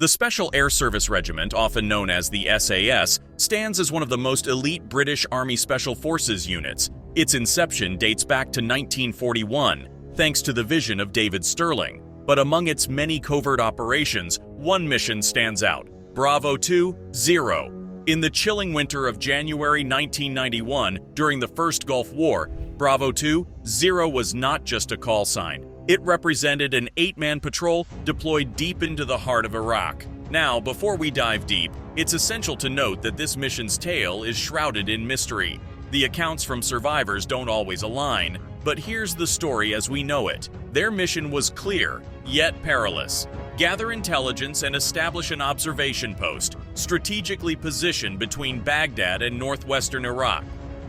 The Special Air Service Regiment, often known as the SAS, stands as one of the most elite British Army Special Forces units. Its inception dates back to 1941, thanks to the vision of David Stirling. But among its many covert operations, one mission stands out: Bravo 2-0. In the chilling winter of January 1991, during the First Gulf War, Bravo 2-0 was not just a call sign. It represented an 8-man patrol deployed deep into the heart of Iraq. Now, before we dive deep, it's essential to note that this mission's tale is shrouded in mystery. The accounts from survivors don't always align, but here's the story as we know it. Their mission was clear, yet perilous. Gather intelligence and establish an observation post, strategically positioned between Baghdad and northwestern Iraq.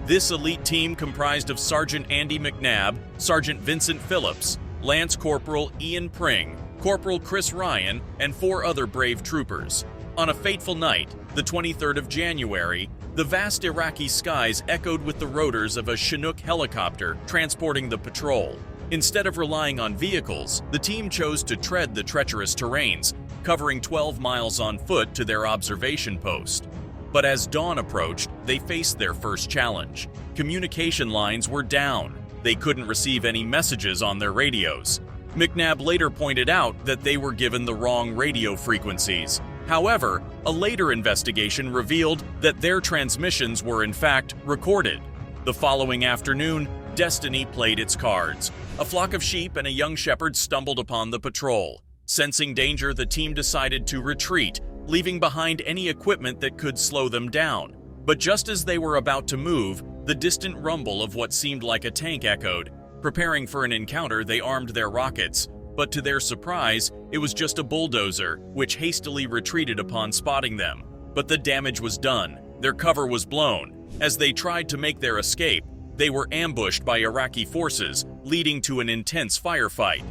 This elite team comprised of Sergeant Andy McNabb, Sergeant Vincent Phillips, Lance Corporal Ian Pring, Corporal Chris Ryan, and 4 other brave troopers. On a fateful night, the 23rd of January, the vast Iraqi skies echoed with the rotors of a Chinook helicopter transporting the patrol. Instead of relying on vehicles, the team chose to tread the treacherous terrains, covering 12 miles on foot to their observation post. But as dawn approached, they faced their first challenge. Communication lines were down. They couldn't receive any messages on their radios. McNabb later pointed out that they were given the wrong radio frequencies. However, a later investigation revealed that their transmissions were in fact recorded. The following afternoon, destiny played its cards. A flock of sheep and a young shepherd stumbled upon the patrol. Sensing danger, the team decided to retreat, leaving behind any equipment that could slow them down. But just as they were about to move, the distant rumble of what seemed like a tank echoed. Preparing for an encounter, they armed their rockets. But to their surprise, it was just a bulldozer, which hastily retreated upon spotting them. But the damage was done. Their cover was blown. As they tried to make their escape, they were ambushed by Iraqi forces, leading to an intense firefight.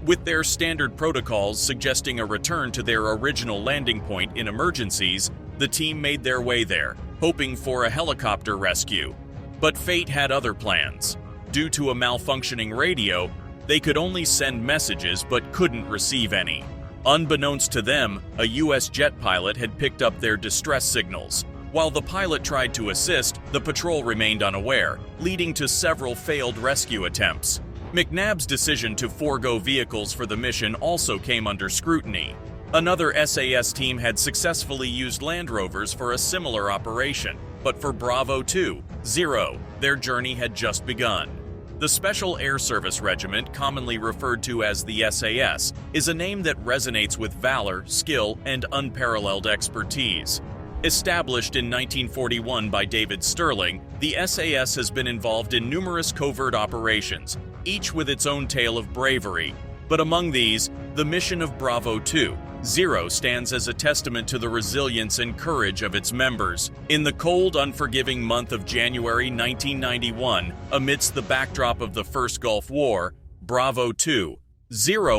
With their standard protocols suggesting a return to their original landing point in emergencies, the team made their way there, hoping for a helicopter rescue. But fate had other plans. Due to a malfunctioning radio, they could only send messages but couldn't receive any. Unbeknownst to them, a U.S. jet pilot had picked up their distress signals. While the pilot tried to assist, the patrol remained unaware, leading to several failed rescue attempts. McNabb's decision to forego vehicles for the mission also came under scrutiny. Another SAS team had successfully used Land Rovers for a similar operation, but for Bravo 2-0, their journey had just begun. The Special Air Service Regiment, commonly referred to as the SAS, is a name that resonates with valor, skill, and unparalleled expertise. Established in 1941 by David Stirling, the SAS has been involved in numerous covert operations, each with its own tale of bravery. But among these, the mission of Bravo 2-0 stands as a testament to the resilience and courage of its members. In the cold, unforgiving month of January 1991, amidst the backdrop of the First Gulf War, Bravo 2-0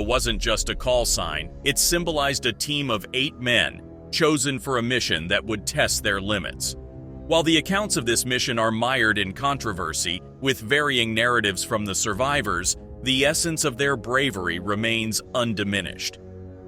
wasn't just a call sign, it symbolized a team of 8 men, chosen for a mission that would test their limits. While the accounts of this mission are mired in controversy, with varying narratives from the survivors, the essence of their bravery remains undiminished.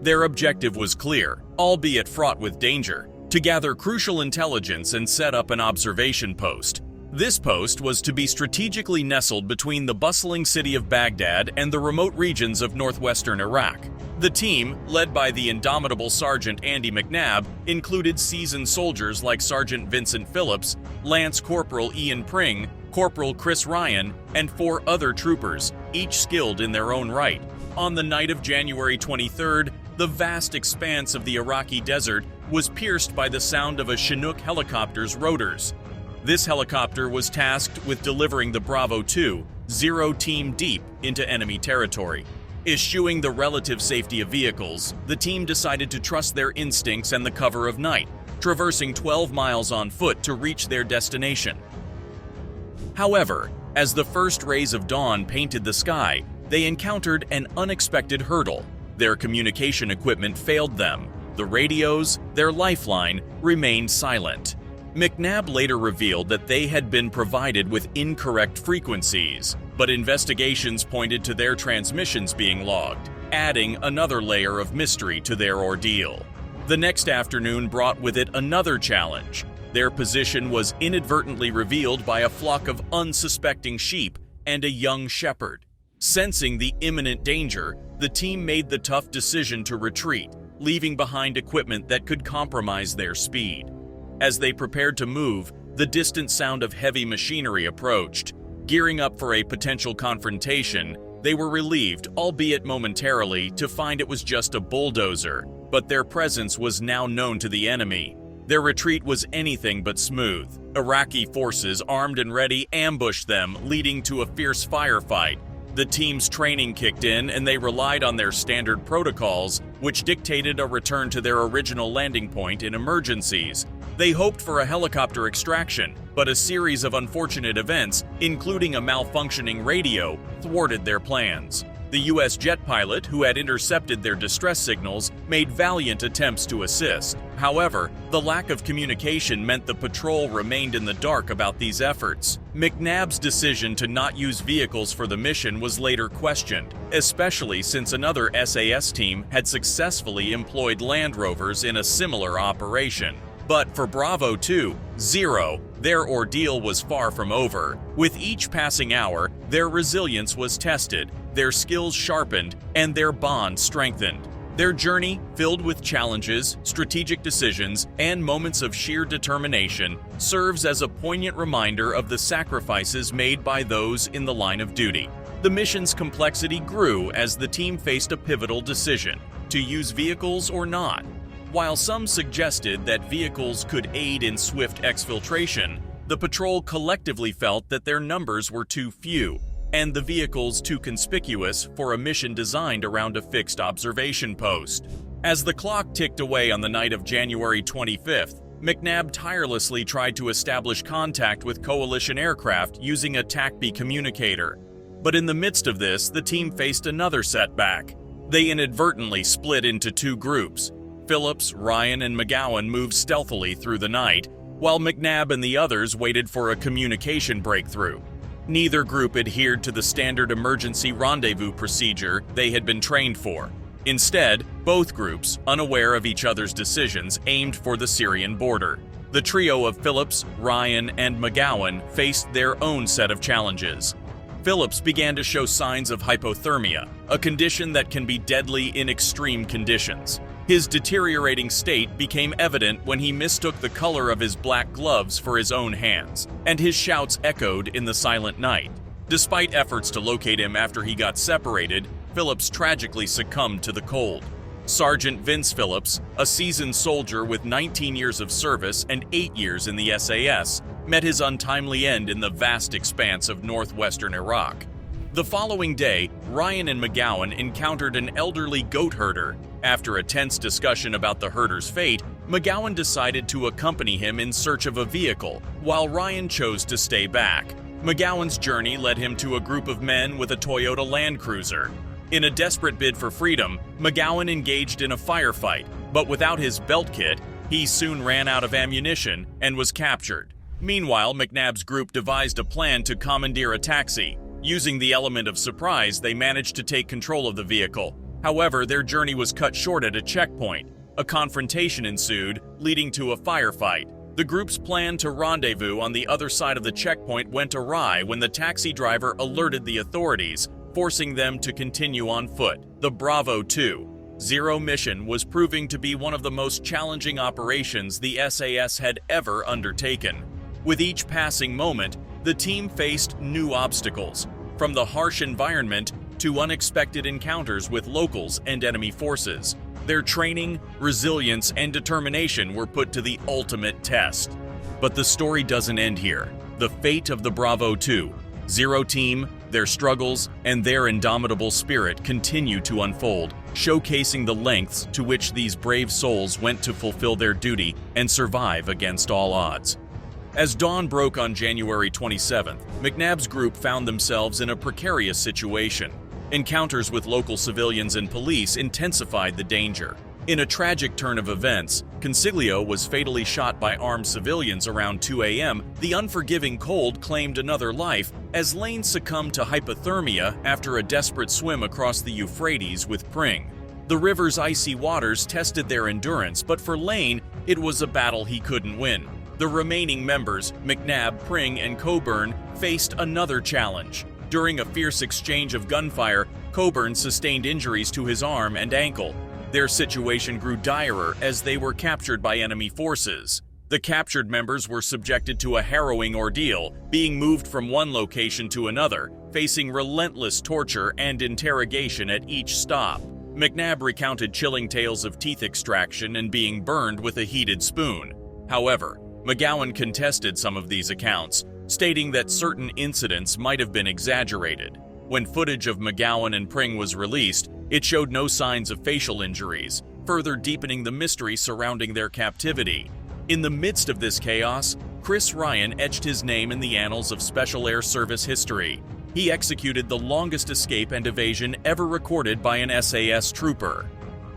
Their objective was clear, albeit fraught with danger: to gather crucial intelligence and set up an observation post. This post was to be strategically nestled between the bustling city of Baghdad and the remote regions of northwestern Iraq. The team, led by the indomitable Sergeant Andy McNabb, included seasoned soldiers like Sergeant Vincent Phillips, Lance Corporal Ian Pring, Corporal Chris Ryan, and 4 other troopers, each skilled in their own right. On the night of January 23rd, the vast expanse of the Iraqi desert was pierced by the sound of a Chinook helicopter's rotors. This helicopter was tasked with delivering the Bravo 2-0 team deep into enemy territory. Eschewing the relative safety of vehicles, the team decided to trust their instincts and the cover of night, traversing 12 miles on foot to reach their destination. However, as the first rays of dawn painted the sky, they encountered an unexpected hurdle. Their communication equipment failed them. The radios, their lifeline, remained silent. McNabb later revealed that they had been provided with incorrect frequencies, but investigations pointed to their transmissions being logged, adding another layer of mystery to their ordeal. The next afternoon brought with it another challenge. Their position was inadvertently revealed by a flock of unsuspecting sheep and a young shepherd. Sensing the imminent danger, the team made the tough decision to retreat, leaving behind equipment that could compromise their speed. As they prepared to move, the distant sound of heavy machinery approached. Gearing up for a potential confrontation, they were relieved, albeit momentarily, to find it was just a bulldozer, but their presence was now known to the enemy. Their retreat was anything but smooth. Iraqi forces, armed and ready, ambushed them, leading to a fierce firefight. The team's training kicked in, and they relied on their standard protocols, which dictated a return to their original landing point in emergencies. They hoped for a helicopter extraction, but a series of unfortunate events, including a malfunctioning radio, thwarted their plans. The U.S. jet pilot, who had intercepted their distress signals, made valiant attempts to assist. However, the lack of communication meant the patrol remained in the dark about these efforts. McNabb's decision to not use vehicles for the mission was later questioned, especially since another SAS team had successfully employed Land Rovers in a similar operation. But for Bravo 2-0, their ordeal was far from over. With each passing hour, their resilience was tested, their skills sharpened, and their bond strengthened. Their journey, filled with challenges, strategic decisions, and moments of sheer determination, serves as a poignant reminder of the sacrifices made by those in the line of duty. The mission's complexity grew as the team faced a pivotal decision: to use vehicles or not. While some suggested that vehicles could aid in swift exfiltration, the patrol collectively felt that their numbers were too few, and the vehicles too conspicuous for a mission designed around a fixed observation post. As the clock ticked away on the night of January 25th, McNabb tirelessly tried to establish contact with coalition aircraft using a TACP communicator. But in the midst of this, the team faced another setback. They inadvertently split into two groups. Phillips, Ryan, and McGowan moved stealthily through the night, while McNabb and the others waited for a communication breakthrough. Neither group adhered to the standard emergency rendezvous procedure they had been trained for. Instead, both groups, unaware of each other's decisions, aimed for the Syrian border. The trio of Phillips, Ryan, and McGowan faced their own set of challenges. Phillips began to show signs of hypothermia, a condition that can be deadly in extreme conditions. His deteriorating state became evident when he mistook the color of his black gloves for his own hands, and his shouts echoed in the silent night. Despite efforts to locate him after he got separated, Phillips tragically succumbed to the cold. Sergeant Vince Phillips, a seasoned soldier with 19 years of service and 8 years in the SAS, met his untimely end in the vast expanse of northwestern Iraq. The following day, Ryan and McGowan encountered an elderly goat herder. After a tense discussion about the herder's fate, McGowan decided to accompany him in search of a vehicle, while Ryan chose to stay back. McGowan's journey led him to a group of men with a Toyota Land Cruiser. In a desperate bid for freedom, McGowan engaged in a firefight, but without his belt kit, he soon ran out of ammunition and was captured. Meanwhile, McNabb's group devised a plan to commandeer a taxi. Using the element of surprise, they managed to take control of the vehicle. However, their journey was cut short at a checkpoint. A confrontation ensued, leading to a firefight. The group's plan to rendezvous on the other side of the checkpoint went awry when the taxi driver alerted the authorities, forcing them to continue on foot. The Bravo 2-0 mission was proving to be one of the most challenging operations the SAS had ever undertaken. With each passing moment, the team faced new obstacles, from the harsh environment to unexpected encounters with locals and enemy forces. Their training, resilience, and determination were put to the ultimate test. But the story doesn't end here. The fate of the Bravo 2-0 team, their struggles, and their indomitable spirit continue to unfold, showcasing the lengths to which these brave souls went to fulfill their duty and survive against all odds. As dawn broke on January 27th, McNabb's group found themselves in a precarious situation. Encounters with local civilians and police intensified the danger. In a tragic turn of events, Consiglio was fatally shot by armed civilians around 2 a.m. The unforgiving cold claimed another life as Lane succumbed to hypothermia after a desperate swim across the Euphrates with Pring. The river's icy waters tested their endurance, but for Lane, it was a battle he couldn't win. The remaining members, McNabb, Pring, and Coburn, faced another challenge. During a fierce exchange of gunfire, Coburn sustained injuries to his arm and ankle. Their situation grew direr as they were captured by enemy forces. The captured members were subjected to a harrowing ordeal, being moved from one location to another, facing relentless torture and interrogation at each stop. McNabb recounted chilling tales of teeth extraction and being burned with a heated spoon. However, McGowan contested some of these accounts, stating that certain incidents might have been exaggerated. When footage of McGowan and Pring was released, it showed no signs of facial injuries, further deepening the mystery surrounding their captivity. In the midst of this chaos, Chris Ryan etched his name in the annals of Special Air Service history. He executed the longest escape and evasion ever recorded by an SAS trooper.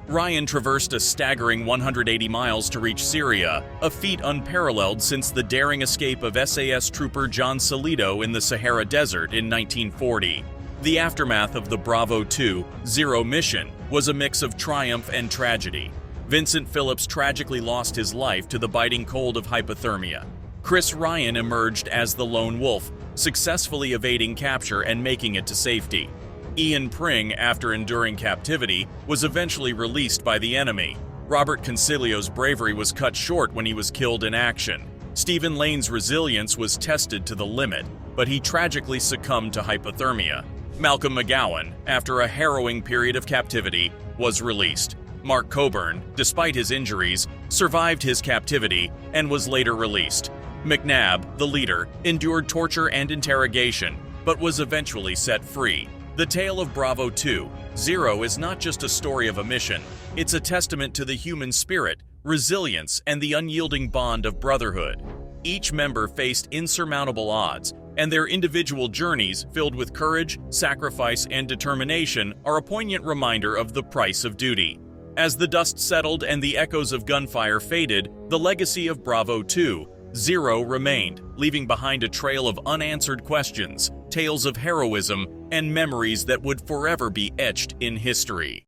Ryan traversed a staggering 180 miles to reach Syria, a feat unparalleled since the daring escape of SAS trooper John Salido in the Sahara Desert in 1940. The aftermath of the Bravo 2-0 mission was a mix of triumph and tragedy. Vincent Phillips tragically lost his life to the biting cold of hypothermia. Chris Ryan emerged as the lone wolf, successfully evading capture and making it to safety. Ian Pring, after enduring captivity, was eventually released by the enemy. Robert Concilio's bravery was cut short when he was killed in action. Stephen Lane's resilience was tested to the limit, but he tragically succumbed to hypothermia. Malcolm McGowan, after a harrowing period of captivity, was released. Mark Coburn, despite his injuries, survived his captivity and was later released. McNabb, the leader, endured torture and interrogation, but was eventually set free. The tale of Bravo 2-0 is not just a story of a mission, it's a testament to the human spirit, resilience, and the unyielding bond of brotherhood. Each member faced insurmountable odds, and their individual journeys, filled with courage, sacrifice, and determination, are a poignant reminder of the price of duty. As the dust settled and the echoes of gunfire faded, the legacy of Bravo 2-0 remained, leaving behind a trail of unanswered questions, tales of heroism, and memories that would forever be etched in history.